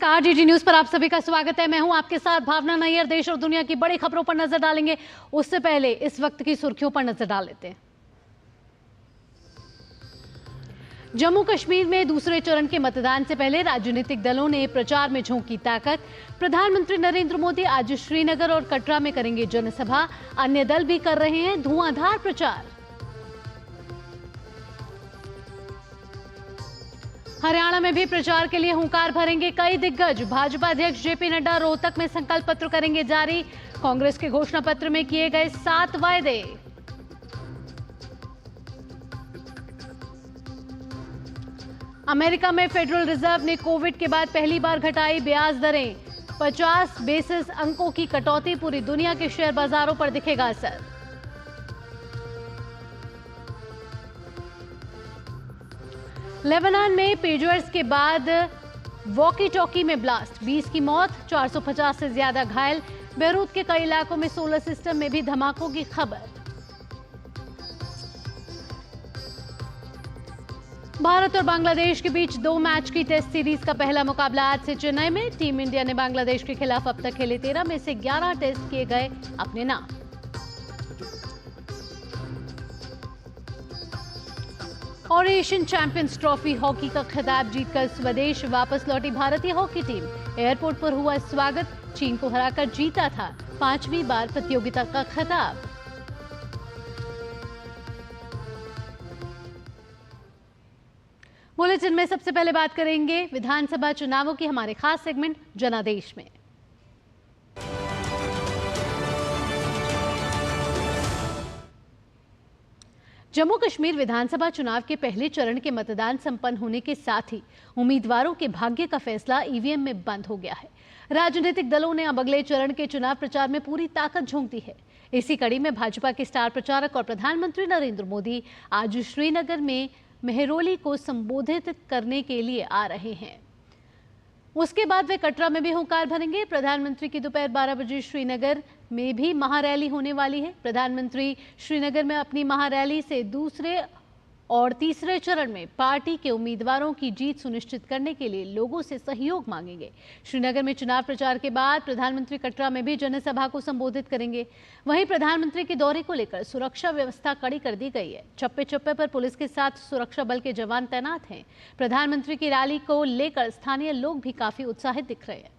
नमस्कार, DD news पर आप सभी का स्वागत है। मैं हूं आपके साथ भावना नैयर। देश और दुनिया की बड़ी खबरों पर नजर डालेंगे। उससे पहले इस वक्त की सुर्खियों पर नजर डाल लेते हैं। जम्मू कश्मीर में दूसरे चरण के मतदान से पहले राजनीतिक दलों ने प्रचार में झोंकी ताकत। प्रधानमंत्री नरेंद्र मोदी आज श्रीनगर और कटरा में करेंगे जनसभा। अन्य दल भी कर रहे हैं धुआंधार प्रचार। हरियाणा में भी प्रचार के लिए हुंकार भरेंगे कई दिग्गज। भाजपा अध्यक्ष जेपी नड्डा रोहतक में संकल्प पत्र करेंगे जारी। कांग्रेस के घोषणा पत्र में किए गए 7 वायदे। अमेरिका में फेडरल रिजर्व ने कोविड के बाद पहली बार घटाई ब्याज दरें। 50 बेसिस अंकों की कटौती, पूरी दुनिया के शेयर बाजारों पर दिखेगा असर। लेबनान में पेजर्स के बाद वॉकी टॉकी में ब्लास्ट, 20 की मौत, 450 से ज्यादा घायल। बेरूत के कई इलाकों में सोलर सिस्टम में भी धमाकों की खबर। भारत और बांग्लादेश के बीच 2 मैच की टेस्ट सीरीज का पहला मुकाबला आज से चेन्नई में। टीम इंडिया ने बांग्लादेश के खिलाफ अब तक खेले 13 में से 11 टेस्ट किए गए अपने नाम। और एशियन चैंपियंस ट्रॉफी हॉकी का खिताब जीतकर स्वदेश वापस लौटी भारतीय हॉकी टीम। एयरपोर्ट पर हुआ स्वागत। चीन को हराकर जीता था 5वीं बार प्रतियोगिता का खिताब। बुलेटिन में सबसे पहले बात करेंगे विधानसभा चुनावों की, हमारे खास सेगमेंट जनादेश में। जम्मू कश्मीर विधानसभा चुनाव के पहले चरण के मतदान संपन्न होने के साथ ही उम्मीदवारों के भाग्य का फैसला ईवीएम में बंद हो गया है। राजनीतिक दलों ने अब अगले चरण के चुनाव प्रचार में पूरी ताकत झोंक दी है। इसी कड़ी में भाजपा के स्टार प्रचारक और प्रधानमंत्री नरेंद्र मोदी आज श्रीनगर में मेहरौली को संबोधित करने के लिए आ रहे हैं। उसके बाद वे कटरा में भी हुंकार भरेंगे। प्रधानमंत्री की दोपहर 12 बजे श्रीनगर में भी महारैली होने वाली है। प्रधानमंत्री श्रीनगर में अपनी महारैली से दूसरे और तीसरे चरण में पार्टी के उम्मीदवारों की जीत सुनिश्चित करने के लिए लोगों से सहयोग मांगेंगे। श्रीनगर में चुनाव प्रचार के बाद प्रधानमंत्री कटरा में भी जनसभा को संबोधित करेंगे। वहीं प्रधानमंत्री के दौरे को लेकर सुरक्षा व्यवस्था कड़ी कर दी गई है। चप्पे चप्पे पर पुलिस के साथ सुरक्षा बल के जवान तैनात हैं। प्रधानमंत्री की रैली को लेकर स्थानीय लोग भी काफी उत्साहित दिख रहे हैं।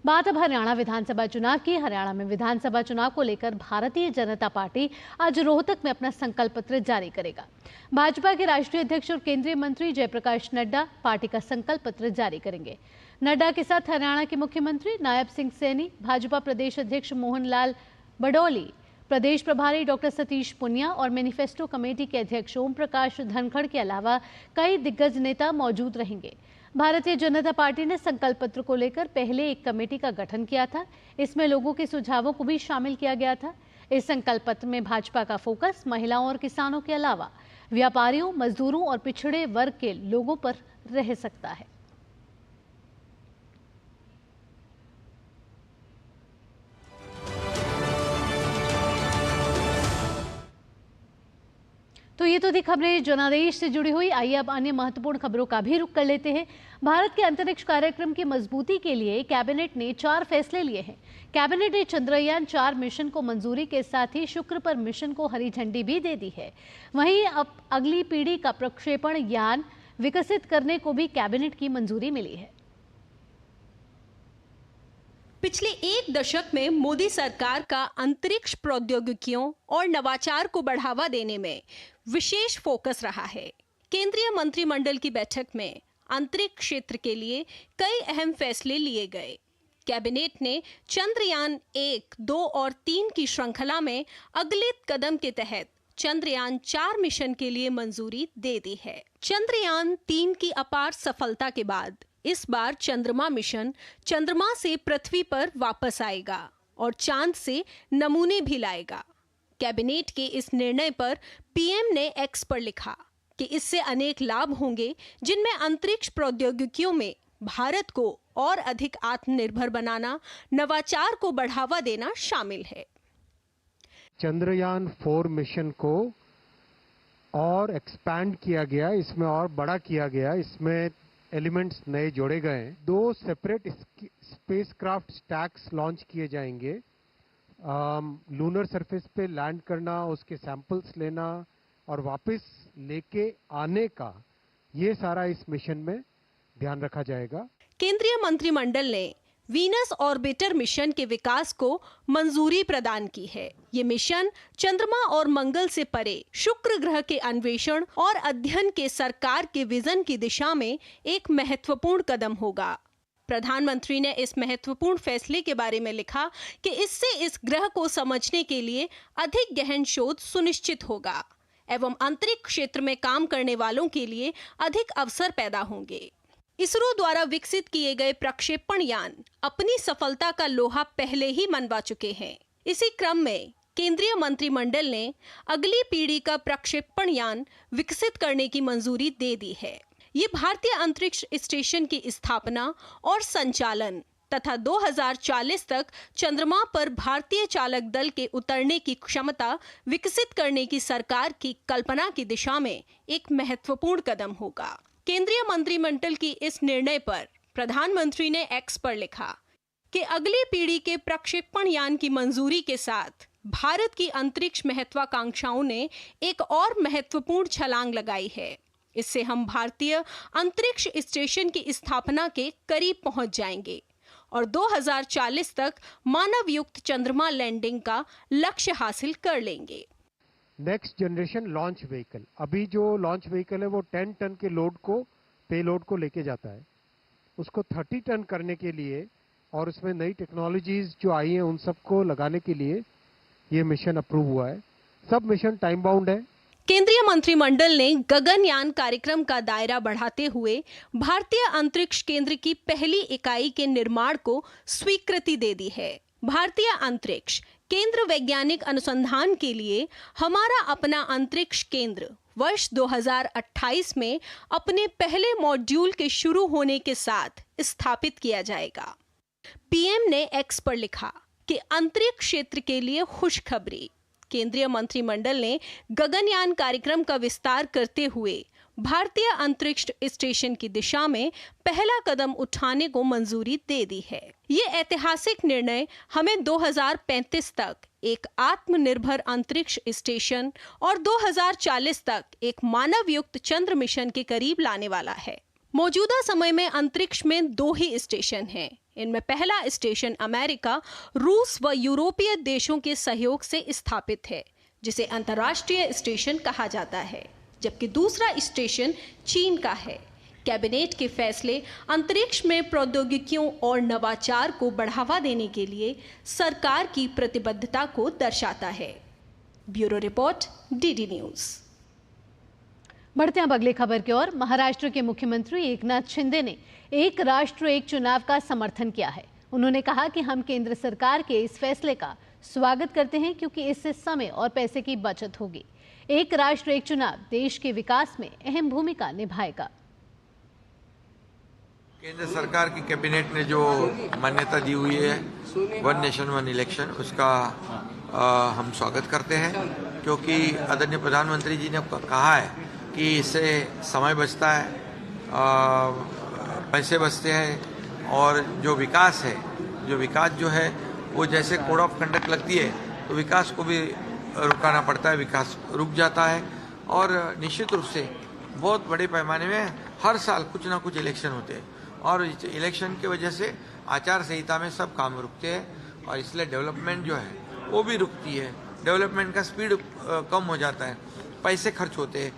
बात अब हरियाणा विधानसभा चुनाव की। हरियाणा में विधानसभा चुनाव को लेकर भारतीय जनता पार्टी आज रोहतक में अपना संकल्प पत्र जारी करेगा। भाजपा के राष्ट्रीय अध्यक्ष और केंद्रीय मंत्री जयप्रकाश नड्डा पार्टी का संकल्प पत्र जारी करेंगे। नड्डा के साथ हरियाणा के मुख्यमंत्री नायब सिंह सैनी, भाजपा प्रदेश अध्यक्ष मोहन लाल बडौली, प्रदेश प्रभारी डॉक्टर सतीश पुनिया और मैनिफेस्टो कमेटी के अध्यक्ष ओम प्रकाश धनखड़ के अलावा कई दिग्गज नेता मौजूद रहेंगे। भारतीय जनता पार्टी ने संकल्प पत्र को लेकर पहले एक कमेटी का गठन किया था। इसमें लोगों के सुझावों को भी शामिल किया गया था। इस संकल्प पत्र में भाजपा का फोकस महिलाओं और किसानों के अलावा व्यापारियों, मजदूरों और पिछड़े वर्ग के लोगों पर रह सकता है। तो ये तो थी खबरें जनादेश से जुड़ी हुई। आइए अब अन्य महत्वपूर्ण खबरों का भी रुख कर लेते हैं। भारत के अंतरिक्ष कार्यक्रम की मजबूती के लिए कैबिनेट ने 4 फैसले लिए हैं। कैबिनेट ने चंद्रयान 4 मिशन को मंजूरी के साथ ही शुक्र पर मिशन को हरी झंडी भी दे दी है। वहीं अब अगली पीढ़ी का प्रक्षेपण यान विकसित करने को भी कैबिनेट की मंजूरी मिली है। पिछले 1 दशक में मोदी सरकार का अंतरिक्ष प्रौद्योगिकियों और नवाचार को बढ़ावा देने में विशेष फोकस रहा है। केंद्रीय मंत्रिमंडल की बैठक में अंतरिक्ष क्षेत्र के लिए कई अहम फैसले लिए गए। कैबिनेट ने चंद्रयान 1, 2 और 3 की श्रृंखला में अगले कदम के तहत चंद्रयान 4 मिशन के लिए मंजूरी दे दी है। चंद्रयान 3 की अपार सफलता के बाद इस बार चंद्रमा मिशन चंद्रमा से पृथ्वी पर वापस आएगा और चांद से नमूने भी लाएगा। कैबिनेट के इस निर्णय पर पीएम ने एक्स पर लिखा कि इससे अनेक लाभ होंगे, जिनमें अंतरिक्ष प्रौद्योगिकियों में भारत को और अधिक आत्मनिर्भर बनाना, नवाचार को बढ़ावा देना शामिल है। चंद्रयान 4 मिशन को और एक्सपैंड किया गया, इसमें और बड़ा किया गया, इसमें एलिमेंट्स नए जोड़े गए। 2 सेपरेट स्पेसक्राफ्ट स्टैक्स लॉन्च किए जाएंगे। लूनर सरफेस पे लैंड करना, उसके सैंपल्स लेना और वापस लेके आने का, ये सारा इस मिशन में ध्यान रखा जाएगा। केंद्रीय मंत्रिमंडल ने वीनस ऑर्बिटर मिशन के विकास को मंजूरी प्रदान की है। ये मिशन चंद्रमा और मंगल से परे शुक्र ग्रह के अन्वेषण और अध्ययन के सरकार के विजन की दिशा में एक महत्वपूर्ण कदम होगा। प्रधानमंत्री ने इस महत्वपूर्ण फैसले के बारे में लिखा कि इससे इस ग्रह को समझने के लिए अधिक गहन शोध सुनिश्चित होगा एवं अंतरिक्ष क्षेत्र में काम करने वालों के लिए अधिक अवसर पैदा होंगे। इसरो द्वारा विकसित किए गए प्रक्षेपण यान अपनी सफलता का लोहा पहले ही मनवा चुके हैं। इसी क्रम में केंद्रीय मंत्रिमंडल ने अगली पीढ़ी का प्रक्षेपण यान विकसित करने की मंजूरी दे दी है। ये भारतीय अंतरिक्ष स्टेशन की स्थापना और संचालन तथा 2040 तक चंद्रमा पर भारतीय चालक दल के उतरने की क्षमता विकसित करने की सरकार की कल्पना की दिशा में एक महत्वपूर्ण कदम होगा। केंद्रीय मंत्रिमंडल की इस निर्णय पर प्रधानमंत्री ने एक्स पर लिखा कि अगली पीढ़ी के प्रक्षेपण यान की मंजूरी के साथ भारत की अंतरिक्ष महत्वाकांक्षाओं ने एक और महत्वपूर्ण छलांग लगाई है। इससे हम भारतीय अंतरिक्ष स्टेशन की स्थापना के करीब पहुंच जाएंगे और 2040 तक मानव युक्त चंद्रमा लैंडिंग का लक्ष्य हासिल कर लेंगे। नेक्स्ट जनरेशन लॉन्च व्हीकल, अभी जो लॉन्च व्हीकल है वो 10 टन के लोड को, पेलोड को लेके जाता है। उसको 30 टन करने के लिए और उसमें नई टेक्नोलॉजीज जो आई हैं उन सबको लगाने के लिए ये मिशन अप्रूव हुआ है। सब मिशन टाइम बाउंड है। केंद्रीय मंत्रिमंडल ने गगनयान कार्यक्रम का दायरा बढ़ाते हुए भारतीय अंतरिक्ष केंद्र की पहली इकाई के निर्माण को स्वीकृति दे दी है। भारतीय अंतरिक्ष केंद्र वैज्ञानिक अनुसंधान के लिए हमारा अपना अंतरिक्ष केंद्र वर्ष 2028 में अपने पहले मॉड्यूल के शुरू होने के साथ स्थापित किया जाएगा। पीएम ने एक्स पर लिखा कि अंतरिक्ष क्षेत्र के लिए खुशखबरी। केंद्रीय मंत्रिमंडल ने गगनयान कार्यक्रम का विस्तार करते हुए भारतीय अंतरिक्ष स्टेशन की दिशा में पहला कदम उठाने को मंजूरी दे दी है। ये ऐतिहासिक निर्णय हमें 2035 तक एक आत्मनिर्भर अंतरिक्ष स्टेशन और 2040 तक एक मानव युक्त चंद्र मिशन के करीब लाने वाला है। मौजूदा समय में अंतरिक्ष में 2 ही स्टेशन हैं। इनमें पहला स्टेशन अमेरिका, रूस व यूरोपीय देशों के सहयोग से स्थापित है, जिसे अंतर्राष्ट्रीय स्टेशन कहा जाता है, जबकि दूसरा स्टेशन चीन का है। कैबिनेट के फैसले अंतरिक्ष में प्रौद्योगिकियों और नवाचार को बढ़ावा देने के लिए सरकार की प्रतिबद्धता को दर्शाता है। Bureau report, DD news. बढ़ते हैं अब अगली खबर की ओर। महाराष्ट्र के मुख्यमंत्री एकनाथ शिंदे ने एक राष्ट्र एक चुनाव का समर्थन किया है। उन्होंने कहा कि हम केंद्र सरकार के इस फैसले का स्वागत करते हैं क्योंकि इससे समय और पैसे की बचत होगी। एक राष्ट्र एक चुनाव देश के विकास में अहम भूमिका निभाएगा। केंद्र सरकार की कैबिनेट ने जो मान्यता दी हुई है वन नेशन वन इलेक्शन, उसका हम स्वागत करते हैं क्योंकि आदरणीय प्रधानमंत्री जी ने कहा है कि इससे समय बचता है, पैसे बचते हैं और जो विकास जो है वो जैसे कोड ऑफ कंडक्ट लगती है तो विकास को भी रुकाना पड़ता है, विकास रुक जाता है। और निश्चित रूप से बहुत बड़े पैमाने में हर साल कुछ ना कुछ इलेक्शन होते हैं और इलेक्शन की वजह से आचार संहिता में सब काम रुकते हैं और इसलिए डेवलपमेंट जो है वो भी रुकती है। डेवलपमेंट का स्पीड कम हो जाता है, पैसे खर्च होते हैं,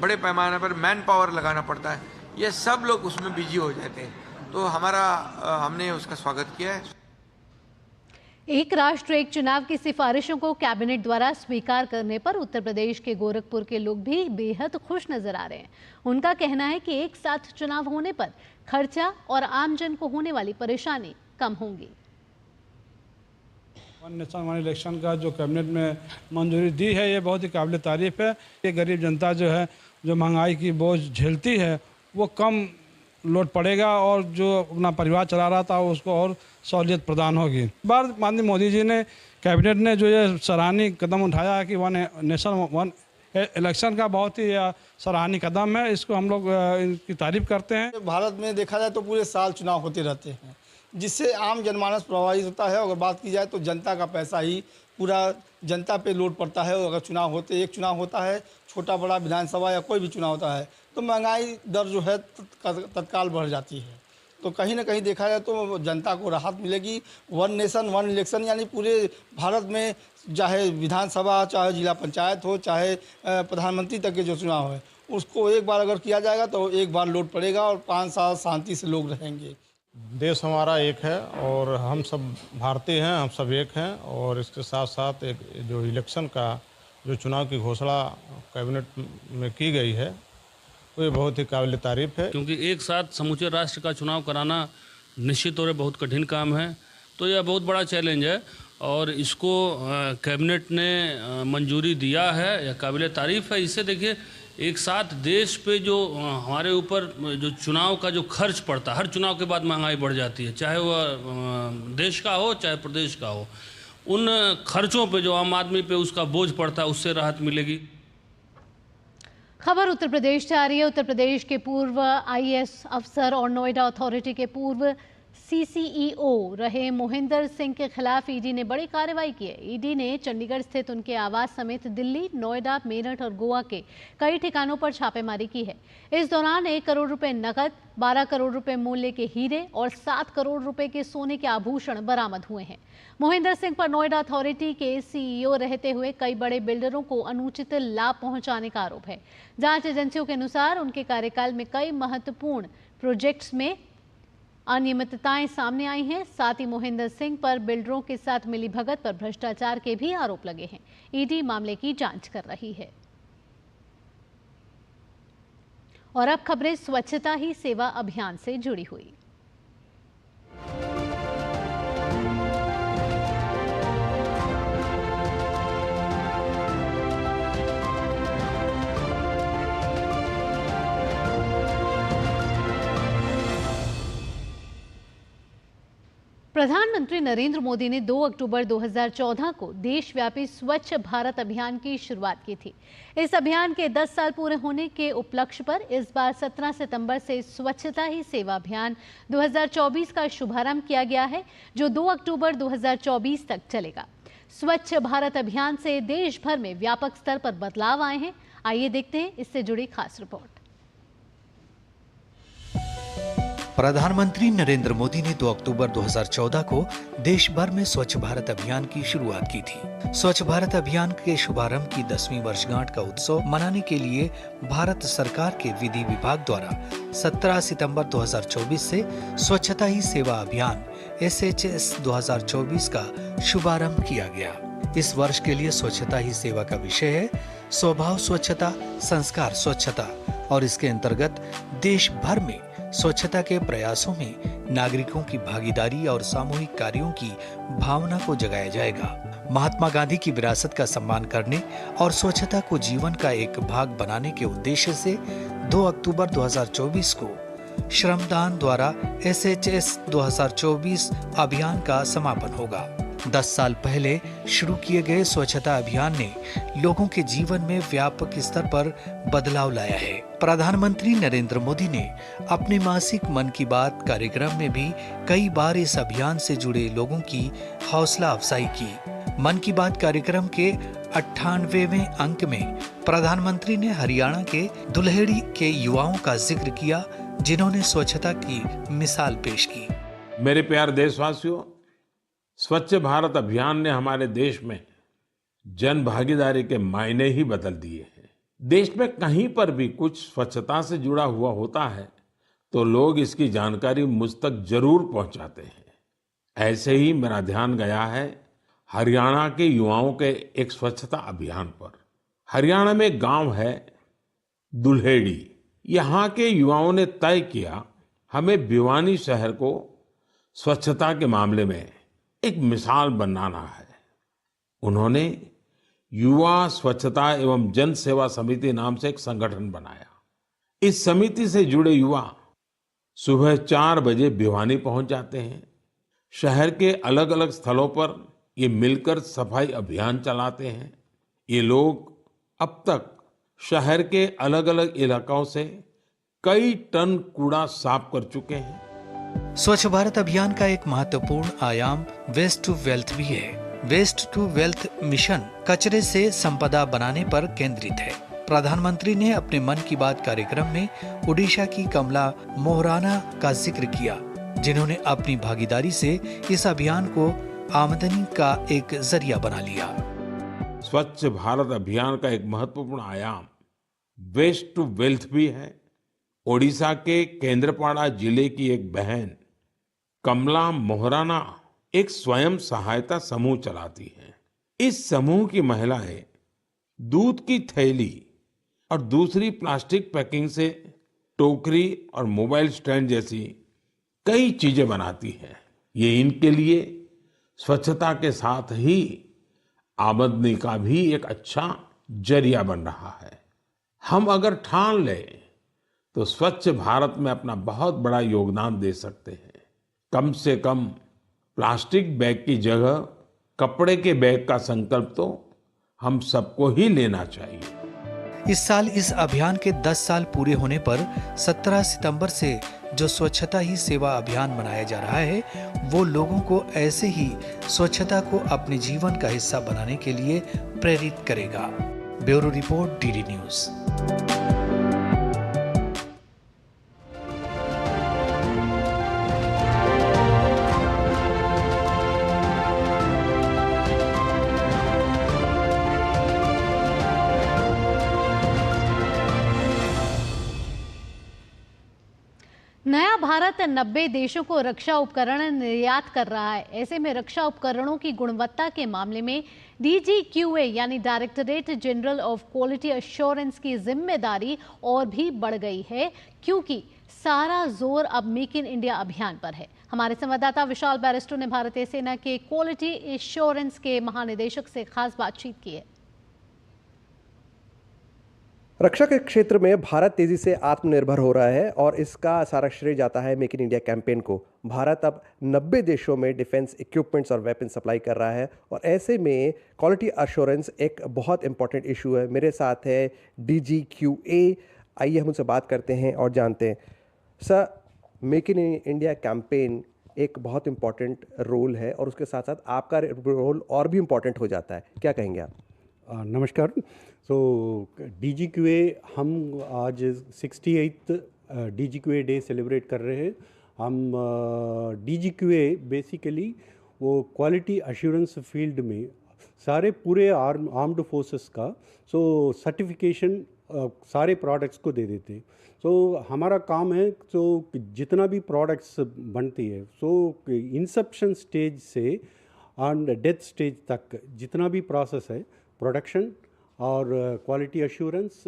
बड़े पैमाने पर मैन पावर लगाना पड़ता है, ये सब लोग उसमें बिजी हो जाते हैं। तो हमने उसका स्वागत किया है। एक राष्ट्र एक चुनाव की सिफारिशों को कैबिनेट द्वारा स्वीकार करने पर उत्तर प्रदेश के गोरखपुर के लोग भी बेहद खुश नजर आ रहे हैं। उनका कहना है कि एक साथ चुनाव होने पर खर्चा और आमजन को होने वाली परेशानी कम होंगी। वन नेशन वन इलेक्शन का जो कैबिनेट में मंजूरी दी है ये बहुत ही काबिल तारीफ है। ये गरीब जनता जो है जो महंगाई की बोझ झेलती है वो कम लोड पड़ेगा और जो अपना परिवार चला रहा था उसको और सहूलियत प्रदान होगी। बार माननीय मोदी जी ने कैबिनेट ने जो ये सराहनीय कदम उठाया है कि वन नेशन वन इलेक्शन का बहुत ही सराहनीय कदम है। इसको हम लोग इनकी तारीफ करते हैं। भारत में देखा जाए तो पूरे साल चुनाव होते रहते हैं, जिससे आम जनमानस प्रभावित होता है। अगर बात की जाए तो जनता का पैसा ही पूरा जनता पे लोड पड़ता है। और अगर एक चुनाव होता है, छोटा बड़ा विधानसभा या कोई भी चुनाव होता है, तो महंगाई दर जो है तत्काल बढ़ जाती है। तो कहीं ना कहीं देखा जाए तो जनता को राहत मिलेगी। वन नेशन वन इलेक्शन, यानी पूरे भारत में चाहे विधानसभा, चाहे जिला पंचायत हो, चाहे प्रधानमंत्री तक के जो चुनाव है, उसको एक बार अगर किया जाएगा तो एक बार लोड पड़ेगा और 5 साल शांति से लोग रहेंगे। देश हमारा एक है और हम सब भारतीय हैं, हम सब एक हैं। और इसके साथ साथ एक जो इलेक्शन का जो चुनाव की घोषणा कैबिनेट में की गई है, वो ये बहुत ही काबिल तारीफ है। क्योंकि एक साथ समूचे राष्ट्र का चुनाव कराना निश्चित तौर पर बहुत कठिन काम है, तो यह बहुत बड़ा चैलेंज है और इसको कैबिनेट ने मंजूरी दिया है, यह काबिल तारीफ है। इससे देखिए एक साथ देश पे जो हमारे ऊपर जो चुनाव का जो खर्च पड़ता है, हर चुनाव के बाद महंगाई बढ़ जाती है, चाहे वह देश का हो चाहे प्रदेश का हो, उन खर्चों पे जो आम आदमी पे उसका बोझ पड़ता है, उससे राहत मिलेगी। खबर उत्तर प्रदेश से आ रही है। उत्तर प्रदेश के पूर्व आईएएस अफसर और नोएडा अथॉरिटी के पूर्व सीसीईओ रहे मोहिंदर सिंह के खिलाफ ईडी ने बड़ी कार्रवाई की है। ईडी ने चंडीगढ़ स्थित उनके आवास समेत दिल्ली, नोएडा, मेरठ और गोवा के कई ठिकानों पर छापेमारी की है। इस दौरान 1 करोड़ रुपए नकद, 12 करोड़ रुपए मूल्य के हीरे और 7 करोड़ रुपए के सोने के आभूषण बरामद हुए हैं। मोहिंदर सिंह पर नोएडा अथॉरिटी के सीईओ रहते हुए कई बड़े बिल्डरों को अनुचित लाभ पहुंचाने का आरोप है। जांच एजेंसियों के अनुसार उनके कार्यकाल में कई महत्वपूर्ण प्रोजेक्ट्स में अनियमितताएं सामने आई हैं। साथ ही मोहिंदर सिंह पर बिल्डरों के साथ मिलीभगत पर भ्रष्टाचार के भी आरोप लगे हैं। ईडी मामले की जांच कर रही है। और अब खबरें स्वच्छता ही सेवा अभियान से जुड़ी हुई। प्रधानमंत्री नरेंद्र मोदी ने 2 अक्टूबर 2014 को देशव्यापी स्वच्छ भारत अभियान की शुरुआत की थी। इस अभियान के 10 साल पूरे होने के उपलक्ष्य पर इस बार 17 सितंबर से स्वच्छता ही सेवा अभियान 2024 का शुभारंभ किया गया है, जो 2 अक्टूबर 2024 तक चलेगा। स्वच्छ भारत अभियान से देश भर में व्यापक स्तर पर बदलाव आए हैं। आइए देखते हैं इससे जुड़ी खास रिपोर्ट। प्रधानमंत्री नरेंद्र मोदी ने 2 अक्टूबर 2014 को देश भर में स्वच्छ भारत अभियान की शुरुआत की थी। स्वच्छ भारत अभियान के शुभारंभ की 10वीं वर्षगांठ का उत्सव मनाने के लिए भारत सरकार के विधि विभाग द्वारा 17 सितंबर 2024 से स्वच्छता ही सेवा अभियान SHS 2024 का शुभारंभ किया गया। इस वर्ष के लिए स्वच्छता ही सेवा का विषय है स्वभाव स्वच्छता, संस्कार स्वच्छता, और इसके अंतर्गत देश भर में स्वच्छता के प्रयासों में नागरिकों की भागीदारी और सामूहिक कार्यों की भावना को जगाया जाएगा। महात्मा गांधी की विरासत का सम्मान करने और स्वच्छता को जीवन का एक भाग बनाने के उद्देश्य से 2 अक्टूबर 2024 को श्रमदान द्वारा SHS 2024 अभियान का समापन होगा। 10 साल पहले शुरू किए गए स्वच्छता अभियान ने लोगों के जीवन में व्यापक स्तर पर बदलाव लाया है। प्रधानमंत्री नरेंद्र मोदी ने अपने मासिक मन की बात कार्यक्रम में भी कई बार इस अभियान से जुड़े लोगों की हौसला अफजाई की। मन की बात कार्यक्रम के 98वें अंक में प्रधानमंत्री ने हरियाणा के दुल्हेड़ी के युवाओं का जिक्र किया, जिन्होंने स्वच्छता की मिसाल पेश की। मेरे प्यारे देशवासियों, स्वच्छ भारत अभियान ने हमारे देश में जन भागीदारी के मायने ही बदल दिए हैं। देश में कहीं पर भी कुछ स्वच्छता से जुड़ा हुआ होता है तो लोग इसकी जानकारी मुझ तक जरूर पहुंचाते हैं। ऐसे ही मेरा ध्यान गया है हरियाणा के युवाओं के एक स्वच्छता अभियान पर। हरियाणा में एक गांव है दुल्हेड़ी। यहाँ के युवाओं ने तय किया हमें भिवानी शहर को स्वच्छता के मामले में एक मिसाल बनाना है। उन्होंने युवा स्वच्छता एवं जन सेवा समिति नाम से एक संगठन बनाया। इस समिति से जुड़े युवा सुबह 4 बजे भिवानी पहुंच जाते हैं। शहर के अलग अलग स्थलों पर ये मिलकर सफाई अभियान चलाते हैं। ये लोग अब तक शहर के अलग अलग इलाकों से कई टन कूड़ा साफ कर चुके हैं। स्वच्छ भारत अभियान का एक महत्वपूर्ण आयाम वेस्ट टू वेल्थ भी है। वेस्ट टू वेल्थ मिशन कचरे से संपदा बनाने पर केंद्रित है। प्रधानमंत्री ने अपने मन की बात कार्यक्रम में ओडिशा की कमला मोहराना का जिक्र किया, जिन्होंने अपनी भागीदारी से इस अभियान को आमदनी का एक जरिया बना लिया। स्वच्छ भारत अभियान का एक महत्वपूर्ण आयाम वेस्ट टू वेल्थ भी है। ओडिशा के केंद्रपाड़ा जिले की एक बहन कमला मोहराना एक स्वयं सहायता समूह चलाती है। इस समूह की महिलाएं दूध की थैली और दूसरी प्लास्टिक पैकिंग से टोकरी और मोबाइल स्टैंड जैसी कई चीजें बनाती हैं। ये इनके लिए स्वच्छता के साथ ही आमदनी का भी एक अच्छा जरिया बन रहा है। हम अगर ठान लें तो स्वच्छ भारत में अपना बहुत बड़ा योगदान दे सकते हैं। कम से कम प्लास्टिक बैग की जगह कपड़े के बैग का संकल्प तो हम सबको ही लेना चाहिए। इस साल इस अभियान के 10 साल पूरे होने पर 17 सितंबर से जो स्वच्छता ही सेवा अभियान मनाया जा रहा है, वो लोगों को ऐसे ही स्वच्छता को अपने जीवन का हिस्सा बनाने के लिए प्रेरित करेगा। Bureau report, DD news. नया भारत 90 देशों को रक्षा उपकरण निर्यात कर रहा है। ऐसे में रक्षा उपकरणों की गुणवत्ता के मामले में DGQA यानी directorate general of quality assurance की जिम्मेदारी और भी बढ़ गई है, क्योंकि सारा जोर अब मेक इन इंडिया अभियान पर है। हमारे संवाददाता विशाल बैरिस्टो ने भारतीय सेना के क्वालिटी एश्योरेंस के महानिदेशक से खास बातचीत की है। रक्षा के क्षेत्र में भारत तेजी से आत्मनिर्भर हो रहा है और इसका सारा श्रेय जाता है मेक इन इंडिया कैंपेन को। भारत अब 90 देशों में डिफेंस इक्विपमेंट्स और वेपन सप्लाई कर रहा है और ऐसे में क्वालिटी अश्योरेंस एक बहुत इंपॉर्टेंट इशू है। मेरे साथ है DGQA। आइए हम उनसे बात करते हैं और जानते हैं। Sir, make in India campaign एक बहुत इंपॉर्टेंट रोल है और उसके साथ साथ आपका रोल और भी इम्पॉर्टेंट हो जाता है, क्या कहेंगे आप? नमस्कार। DGQA हम आज 68th DGQA डे सेलिब्रेट कर रहे हैं। हम DGQA बेसिकली वो क्वालिटी अश्योरेंस फील्ड में सारे पूरे आर्म्ड फोर्सेस का सर्टिफिकेशन सारे प्रोडक्ट्स को दे देते हैं। हमारा काम है जितना भी प्रोडक्ट्स बनती है इंसेप्शन स्टेज से एंड डेथ स्टेज तक जितना भी प्रोसेस है, प्रोडक्शन और quality assurance,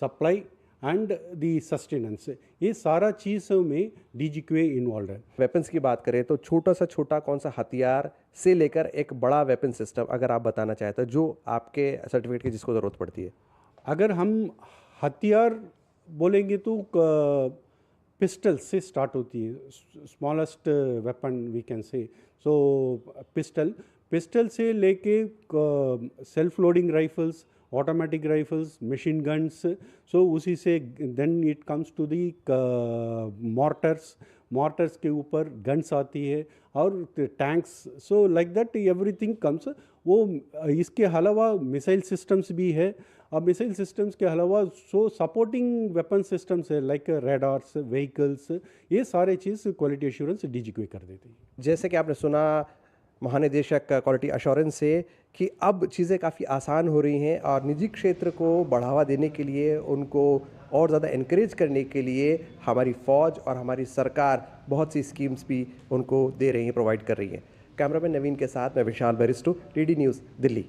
supply and the sustenance, ये सारा चीज़ों में DGQA इन्वॉल्व है। वेपन्स की बात करें तो छोटा सा छोटा कौन सा हथियार से लेकर एक बड़ा वेपन सिस्टम अगर आप बताना चाहते हैं जो आपके सर्टिफिकेट की जिसको ज़रूरत पड़ती है। अगर हम हथियार बोलेंगे तो पिस्टल से स्टार्ट होती है, smallest weapon we can say. Pistol से लेके self loading rifles, automatic rifles, machine guns, उसी से then it comes to the mortars के ऊपर गन्स आती है और tanks, like that everything comes. वो इसके अलावा मिसाइल सिस्टम्स भी है। अब मिसाइल सिस्टम्स के अलावा सपोर्टिंग वेपन सिस्टम्स है लाइक रेडार्स, व्हीकल्स, ये सारे चीज़ क्वालिटी एश्योरेंस DGQA कर देती है। जैसे कि आपने सुना महानिदेशक क्वालिटी एश्योरेंस से कि अब चीज़ें काफ़ी आसान हो रही हैं और निजी क्षेत्र को बढ़ावा देने के लिए, उनको और ज़्यादा इनकरेज करने के लिए हमारी फ़ौज और हमारी सरकार बहुत सी स्कीम्स भी उनको दे रही हैं, प्रोवाइड कर रही हैं। कैमरामैन नवीन के साथ मैं विशाल बैरिस्टो, DD न्यूज़, दिल्ली।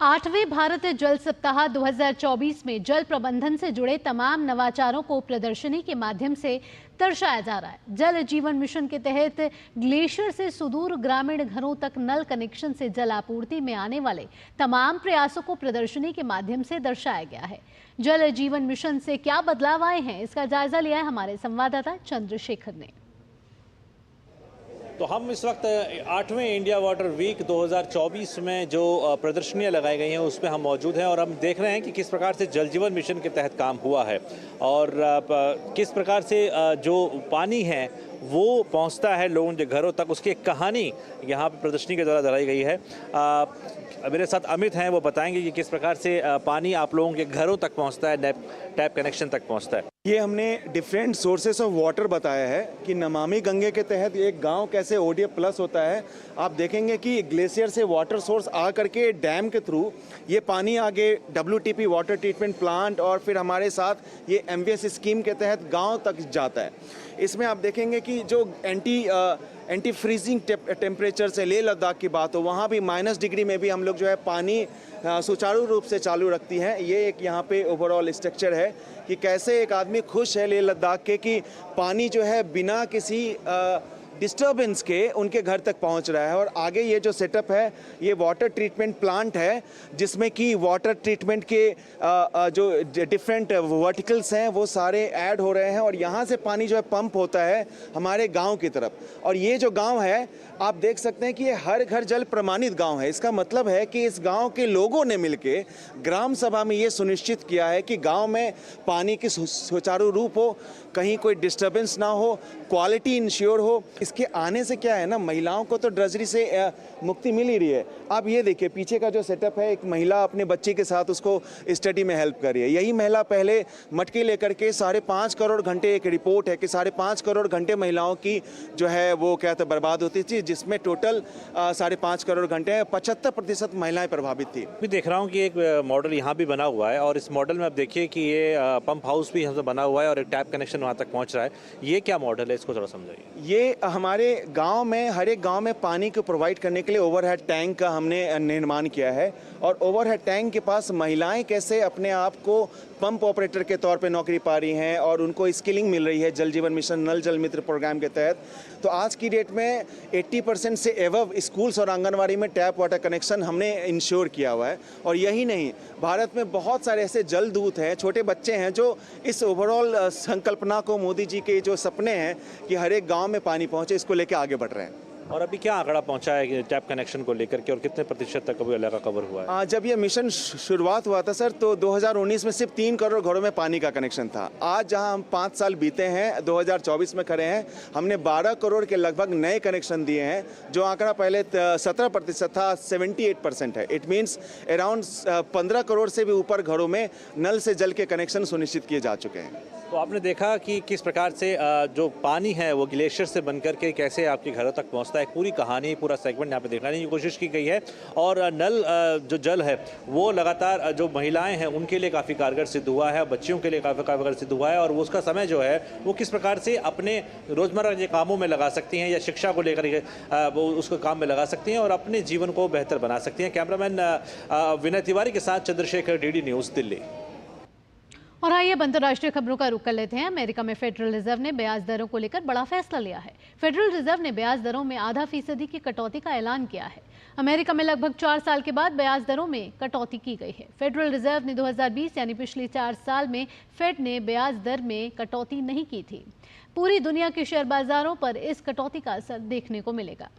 8वें भारत जल सप्ताह 2024 में जल प्रबंधन से जुड़े तमाम नवाचारों को प्रदर्शनी के माध्यम से दर्शाया जा रहा है। जल जीवन मिशन के तहत ग्लेशियर से सुदूर ग्रामीण घरों तक नल कनेक्शन से जल आपूर्ति में आने वाले तमाम प्रयासों को प्रदर्शनी के माध्यम से दर्शाया गया है। जल जीवन मिशन से क्या बदलाव आए हैं, इसका जायजा लिया है हमारे संवाददाता चंद्रशेखर ने। तो हम इस वक्त 8वें इंडिया वाटर वीक 2024 में जो प्रदर्शनियां लगाई गई हैं उसमें हम मौजूद हैं और हम देख रहे हैं कि किस प्रकार से जल जीवन मिशन के तहत काम हुआ है और किस प्रकार से जो पानी है वो पहुंचता है लोगों के घरों तक, उसकी एक कहानी यहाँ पे प्रदर्शनी के द्वारा दोहराई गई है। मेरे साथ अमित हैं, वो बताएंगे कि किस प्रकार से पानी आप लोगों के घरों तक पहुंचता है, टैप कनेक्शन तक पहुंचता है। ये हमने डिफरेंट सोर्सेस ऑफ वाटर बताया है कि नमामि गंगे के तहत एक गांव कैसे ODF प्लस होता है। आप देखेंगे कि ग्लेशियर से वाटर सोर्स आ करके डैम के थ्रू ये पानी आगे WTP वाटर ट्रीटमेंट प्लांट और फिर हमारे साथ ये MVS स्कीम के तहत गांव तक जाता है। इसमें आप देखेंगे कि जो एंटी फ्रीजिंग टेम्परेचर से लेह लद्दाख की बात हो, वहाँ भी -डिग्री में भी हम लोग जो है पानी सुचारू रूप से चालू रखती हैं। ये एक यहाँ पे ओवरऑल स्ट्रक्चर है कि कैसे एक आदमी खुश है लेह लद्दाख के कि पानी जो है बिना किसी डिस्टर्बेंस के उनके घर तक पहुंच रहा है। और आगे ये जो सेटअप है ये वाटर ट्रीटमेंट प्लांट है जिसमें कि वाटर ट्रीटमेंट के जो डिफरेंट वर्टिकल्स हैं वो सारे ऐड हो रहे हैं और यहाँ से पानी जो है पंप होता है हमारे गांव की तरफ। और ये जो गांव है आप देख सकते हैं कि ये हर घर जल प्रमाणित गांव है। इसका मतलब है कि इस गांव के लोगों ने मिलके ग्राम सभा में ये सुनिश्चित किया है कि गांव में पानी की सुचारू रूप हो, कहीं कोई डिस्टर्बेंस ना हो, क्वालिटी इंश्योर हो। इसके आने से क्या है ना, महिलाओं को तो ड्रजरी से मुक्ति मिल ही रही है। आप ये देखिए पीछे का जो सेटअप है, एक महिला अपने बच्चे के साथ उसको स्टडी में हेल्प कर रही है। यही महिला पहले मटके लेकर के 5.5 करोड़ घंटे, एक रिपोर्ट है कि 5.5 करोड़ घंटे महिलाओं की जो है वो क्या था बर्बाद होती थी, जिसमें टोटल 5.5 करोड़ घंटे 75% महिलाएं प्रभावित थी। मैं देख रहा हूँ कि एक मॉडल यहाँ भी बना हुआ है और इस मॉडल में आप देखिए कि ये पंप हाउस भी हमसे बना हुआ है और एक टैप कनेक्शन वहाँ तक पहुँच रहा है। ये क्या मॉडल है, इसको थोड़ा समझाइए। ये हमारे गांव में हर एक गांव में पानी को प्रोवाइड करने के लिए ओवरहेड टैंक का हमने निर्माण किया है और ओवरहेड टैंक के पास महिलाएं कैसे अपने आप को पंप ऑपरेटर के तौर पे नौकरी पा रही हैं और उनको स्किलिंग मिल रही है जल जीवन मिशन नल जल मित्र प्रोग्राम के तहत। तो आज की डेट में 80% से एवव स्कूल्स और आंगनवाड़ी में टैप वाटर कनेक्शन हमने इंश्योर किया हुआ है। और यही नहीं, भारत में बहुत सारे ऐसे जल दूत हैं, छोटे बच्चे हैं जो इस ओवरऑल संकल्पना को, मोदी जी के जो सपने हैं कि हर एक गाँव में पानी पहुँचे, इसको लेकर आगे बढ़ रहे हैं। और अभी क्या आंकड़ा पहुंचा है टैप कनेक्शन को लेकर के और कितने प्रतिशत तक अभी इलाका कवर हुआ है? जब ये मिशन शुरुआत हुआ था सर, तो 2019 में सिर्फ 3 करोड़ घरों में पानी का कनेक्शन था। आज जहां हम 5 साल बीते हैं, 2024 में खड़े हैं, हमने 12 करोड़ के लगभग नए कनेक्शन दिए हैं। जो आंकड़ा पहले 17% था, 78% है। इट मीन्स अराउंड 15 करोड़ से भी ऊपर घरों में नल से जल के कनेक्शन सुनिश्चित किए जा चुके हैं। तो आपने देखा कि किस प्रकार से जो पानी है वो ग्लेशियर से बनकर के कैसे आपके घरों तक पहुंचता है। पूरी कहानी, पूरा सेगमेंट यहाँ पे दिखाने की कोशिश की गई है। और नल जो जल है वो लगातार जो महिलाएं हैं उनके लिए काफ़ी कारगर सिद्ध हुआ है, बच्चियों के लिए काफ़ी कारगर सिद्ध हुआ है और वो उसका समय जो है वो किस प्रकार से अपने रोज़मर्रा के कामों में लगा सकती हैं या शिक्षा को लेकर वो उसको काम में लगा सकती हैं और अपने जीवन को बेहतर बना सकती हैं। कैमरामैन विनय तिवारी के साथ चंद्रशेखर, DD न्यूज़, दिल्ली। और आइए अब अंतर्राष्ट्रीय खबरों का रुख कर लेते हैं। अमेरिका में फेडरल रिजर्व ने ब्याज दरों को लेकर बड़ा फैसला लिया है। फेडरल रिजर्व ने ब्याज दरों में ½ की कटौती का ऐलान किया है। अमेरिका में लगभग 4 साल के बाद ब्याज दरों में कटौती की गई है। फेडरल रिजर्व ने 2020 यानी पिछले 4 साल में फेड ने ब्याज दर में कटौती नहीं की थी। पूरी दुनिया के शेयर बाजारों पर इस कटौती का असर देखने को मिलेगा।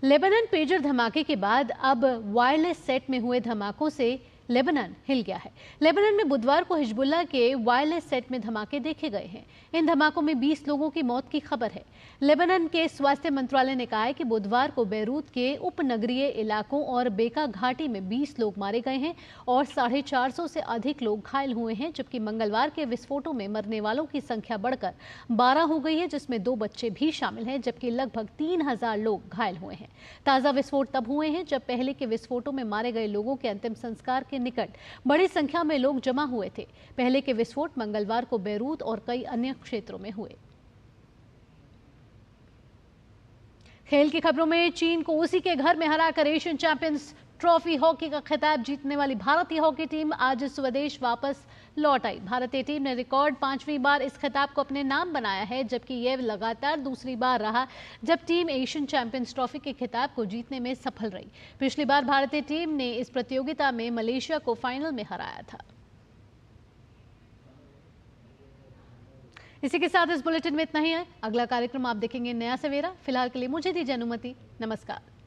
लेबनान पेजर धमाके के बाद अब वायरलेस सेट में हुए धमाकों से लेबनान हिल गया है। लेबनान में बुधवार को हिजबुल्लाह के वायरलेस सेट में धमाके देखे गए हैं। इन धमाकों में 20 लोगों की मौत की खबर है। लेबनान के स्वास्थ्य मंत्रालय ने कहा है कि बुधवार को बैरूत के उपनगरीय इलाकों और बेका घाटी में 20 लोग मारे गए हैं और 450 से अधिक लोग घायल हुए हैं, जबकि मंगलवार के विस्फोटों में मरने वालों की संख्या बढ़कर 12 हो गई है, जिसमें 2 बच्चे भी शामिल हैं, जबकि लगभग 3000 लोग घायल हुए हैं। ताज़ा विस्फोट तब हुए हैं जब पहले के विस्फोटों में मारे गए लोगों के अंतिम संस्कार के निकट बड़ी संख्या में लोग जमा हुए थे। पहले के विस्फोट मंगलवार को बैरूत और कई अन्य क्षेत्रों में हुए। खेल की खबरों में चीन को उसी के घर में हराकर एशियन चैंपियंस ट्रॉफी हॉकी का खिताब जीतने वाली भारतीय हॉकी टीम आज स्वदेश वापस लौट आई। भारतीय टीम ने रिकॉर्ड 5वीं बार इस खिताब को अपने नाम बनाया है, जबकि यह लगातार दूसरी बार रहा जब टीम एशियन चैंपियंस ट्रॉफी के खिताब को जीतने में सफल रही। पिछली बार भारतीय टीम ने इस प्रतियोगिता में मलेशिया को फाइनल में हराया था। इसी के साथ इस बुलेटिन में इतना ही है। अगला कार्यक्रम आप देखेंगे नया सवेरा। फिलहाल के लिए मुझे दीजिए अनुमति। नमस्कार।